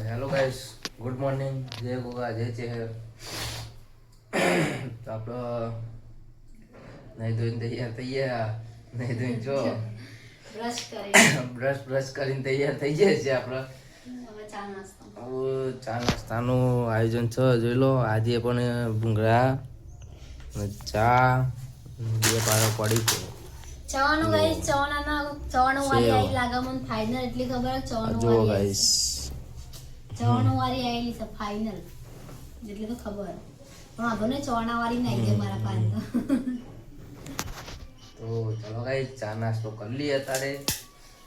Hello guys, good morning. જય ગોગા, જય ચેહર. તો આપણો નહીં ધોઈને તૈયાર થઈ ગયા. નહીં ધોઈને જો બ્રશ કરીને તૈયાર થઈ જાય છે આપણો. ચા નાસ્તાનું આયોજન છે, જોઈ લો. આજે પણ ભૂંગળા ચા બે પારો પડી છે. ચવાનું ગાઈસ, ચવાનું વાળી આઈ લાગે મને ફાઇનલ એટલી ખબર ચવાનું જો વાળી ગાઈસ ચવાનું વાળી આયેલી છે ફાઇનલ એટલે તો ખબર પણ આગળ ને ચવાણા વાળી નહીં દે મારા પાસે તો ચલો ગાઈસ, ચા નાસ્તો કરી લઈએ અત્યારે.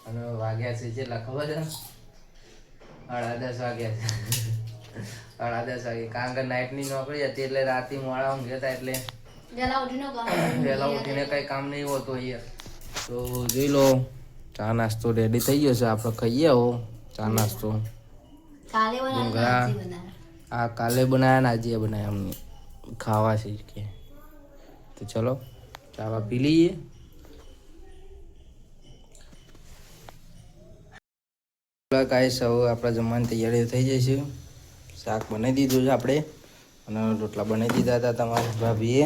અને વાગ્યા છે જેટલા ખબર છે, 10:30 વાગ્યા છે. 10:30 વાગે, કારણ કે નાઇટની નોકરી હતી એટલે રાતે મોડા ઊંઘ્યા હતા, એટલે વહેલા ઉઠીને કઈ કામ નહીં હોતું અહીંયા. તો જોઈ લો, ચા નાસ્તો રેડી થઈ ગયો છે, આપણે ખાઈએ. હો ચા નાસ્તો આ કાલે બનાવ્યા ને આજે બનાવ્યા અમને ખાવા છે કે. તો ચલો ચાવા પી લઈએ. કાંઈ સૌ આપણા જમવાની તૈયારી થઈ જાય છે. શાક બનાવી દીધું છે આપણે, અને રોટલા બનાવી દીધા હતા તમારા ભાભીએ.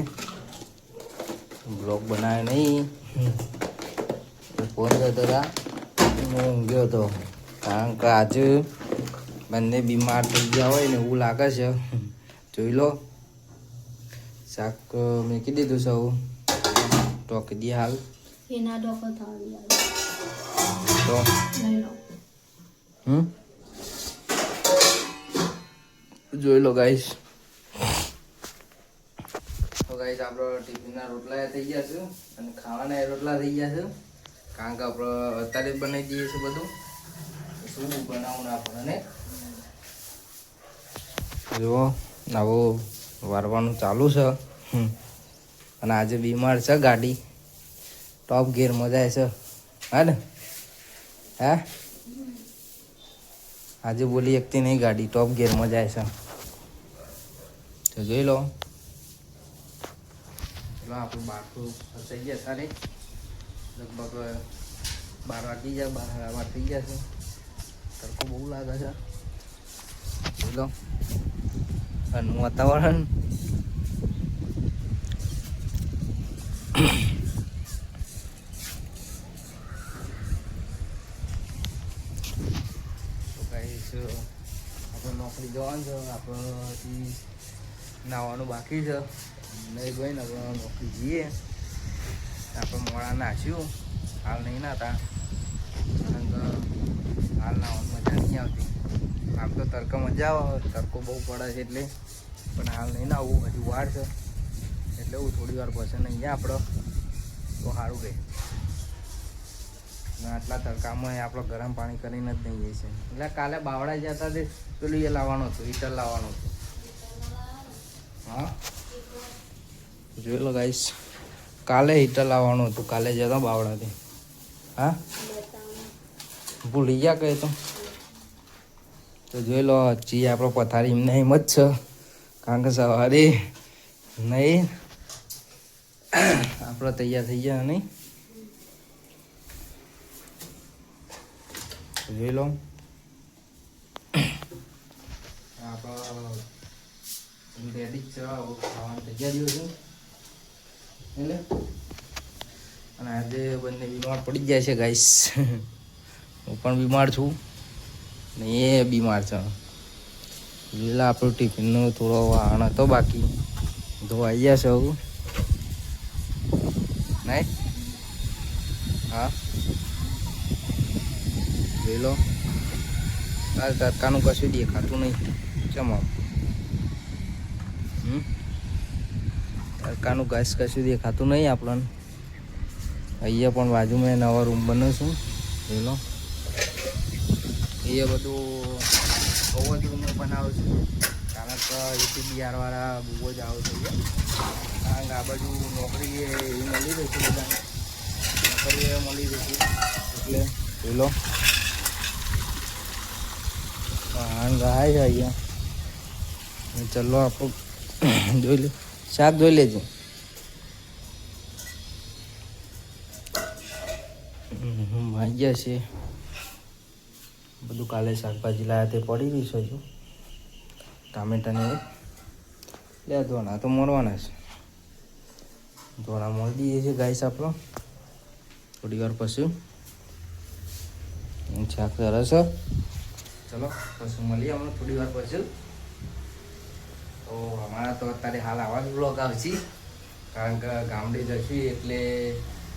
બ્લોગ બનાવ્યો નહીં, ફોન કરતો હતા, હું ઊંઘ્યો હતો. કારણ કે આજે બંને બીમાર થઈ ગયા હોય ને એવું લાગે છે. જોઈ લો, શાક મૂકી દીધું સૌ ટોકી દઈએ હાલ. તો જોઈ લો ગાઈસ. તો ગાઈસ, આપણો ટિફિનના રોટલા થઈ ગયા છે અને ખાવાના રોટલા થઈ ગયા છે. કારણ કે આપણે અત્યારે જ બનાવી દઈએ છીએ બધું. શું બનાવું આપણને જુઓ, આવું વારવાનું ચાલુ છે. અને આજે બીમાર છે ગાડી, ટોપ ગિયરમાં જાય છે. હા ને? હા, આજે બોલી એકતી નહીં, ગાડી ટોપ ગિયરમાં જાય છે. તો જોઈ લો. ચલો, આપણું બારતું થઈ ગયા સારી, લગભગ 12 વાગી જાય, 12 થઈ ગયા છે. તડકો બહુ લાગે છે. જોઈ લો આનું વાતાવરણ. આપણે નોકરી જવાનું છે, આપણથી નાવાનું બાકી છે. નહીં ભાઈ ને આપણે નોકરી જઈએ. આપણે મોડા નાખ્યું, હાલ નહીં નાતા, કારણ કે હાલ નાવાની મજા નહીં આવતી. આમ તો તડકો મજા આવે, તડકો બહુ પડે છે એટલે, પણ હાલ નહીં નાવું, હજુ વાર છે. એટલે હું થોડી વાર પછી નહીં આપણો તો સારું રહે. આટલા તડકામાં આપણે ગરમ પાણી કરીને જ નહીં જઈએ છીએ. એટલે કાલે બાવડા જતા તે પેલું એ લાવવાનું હતું, હીટર લાવવાનું હતું. હા, જોઈ લો ગાઈસ, કાલે હીટર લાવવાનું હતું. કાલે જતા બાવડાથી. હા, ભૂલી ગયા કહે તો જોઈ લો. હજી આપણો પથારી એમને એમ જ છે, કારણ કે સવારે નહીં આપણે તૈયાર થઈ ગયા નહીં. જોઈ લો, આપણે રેડી જ છે, ખાવાનું તૈયારીઓ છે એટલે. અને આજે બંને બીમાર પડી જાય છે ગાઈસ. હું પણ બીમાર છું ને એ બીમાર છે. લીલા આપણું ટિફિનનો થોડો વાહન હતો બાકી, ધોવાઈ ગયા છે હવે નહીં. હા, જોઈ લો, તારે તડકાનું કશું દેખાતું નહીં. કેમ તડકાનું ઘાસ કશું દેખાતું નહીં આપણને. અહીંયા પણ બાજુમાં નવા રૂમ બને છું, જોઈ લો. એ બધું બહુ જ રૂમ બનાવું છું, કારણ કે એથી બિહારવાળા બહુ જ આવે છે. કારણ કે આ બાજુ નોકરી એ મળી રહી છે, બધા નોકરી એ મળી રહી છે એટલે જોઈ લો. હા, ગાય છે અહીંયા. ચલો આપણું જોઈ લે, શાક જોઈ લેજો. વાગ્યા છે બધું કાલે શાકભાજી લાવ્યા તે પડી રહ્યું છે હજુ. ટામેટાને લે ધોણા તો મોરવાના છે. ધોણા મોરી દઈએ છીએ ગાઈસ આપણો થોડી વાર પછી. શાક સરસ. ચલો પછી મળીએ હમણાં થોડી વાર પછી. તો અમારા તો અત્યારે હાલ આવા જ બ્લોગ આવશે, કારણ કે ગામડે જશું એટલે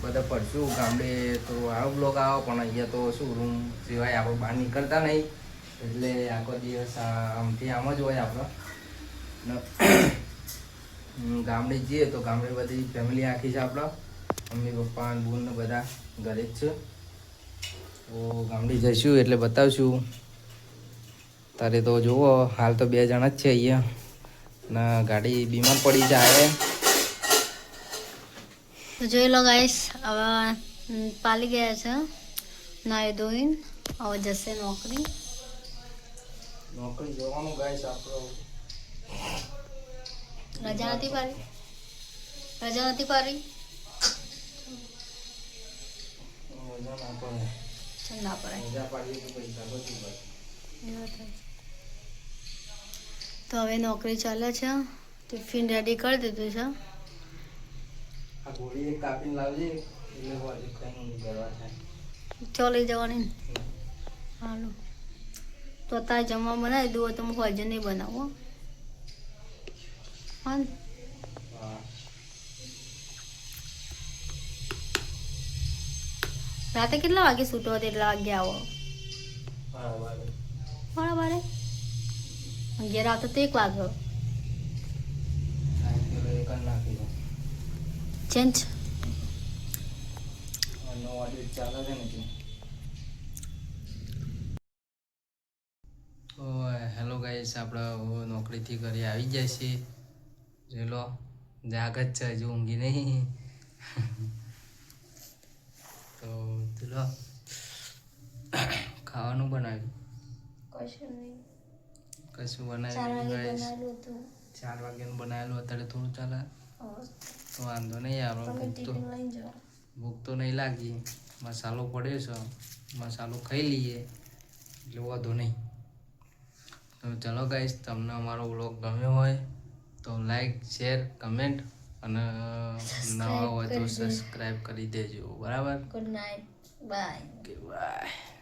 બધા પડશું. ગામડે તો આવો બ્લોગ આવો, પણ અહીંયા તો શું રૂમ સિવાય આપણે બહાર નીકળતા નહીં, એટલે આખો દિવસ આમથી આમ જ હોય આપણો. ગામડે જઈએ તો ગામડે બધી ફેમિલી આખી છે આપણા, મમ્મી પપ્પા બૂન ને બધા ઘરે જ છે. તો ગામડે જઈશું એટલે બતાવશું. તારે તો જુઓ હાલ તો 2 જણા જ છે અહીંયા, ના ગાડી બીમાર પડી જાય. તો જોઈ લો ગાઈસ, હવે પાલી ગયા છે નાઈ ધોઈને, હવે જશે નોકરી જવાનું ગાઈસ આપણો. રજા નથી પાડી, રજા નથી પાડી. ના પડાય. તો હવે નોકરી ચાલે છે. ટિફિન રેડી કરી દીધું છે. આ ગોળી એક કાપીને લાવજે એટલે વાજુ કઈ કરવા થાય. ચો લઈ જવાની ને. હાલો તો તાર જમવા બનાવી દઉં તો હું હજુ નહીં બનાવું. હા રાતે કેટલા વાગે છૂટો હતો? એટલા વાગે આવો? 12:30. 11 આવતો તો 1 વાગ્યો. ચેન્જ ચાલે છે ને. હેલો ગાઈસ, આપણે નોકરીથી ઘરે આવી જાય છે. જોઈ લો જાગ જ છે, હજુ ઊંઘી નહીં. તો ચલો ખાવાનું બનાવ્યું. કશું બનાવ્યું ગાઈસ? 4 વાગ્યાનું બનાવેલું, અત્યારે થોડું ચાલે તો વાંધો નહીં. આપણે ભૂખ તો નહીં લાગી, મસાલો પડ્યો છે, મસાલો ખાઈ લઈએ એટલે વાંધો નહીં. તો ચલો ગાઈસ, તમને અમારો વ્લોગ ગમ્યો હોય તો લાઈક, શેર, કમેન્ટ અને નવા હોય તો સબસ્ક્રાઈબ કરી દેજો. બરાબર. Good night, bye. બાય.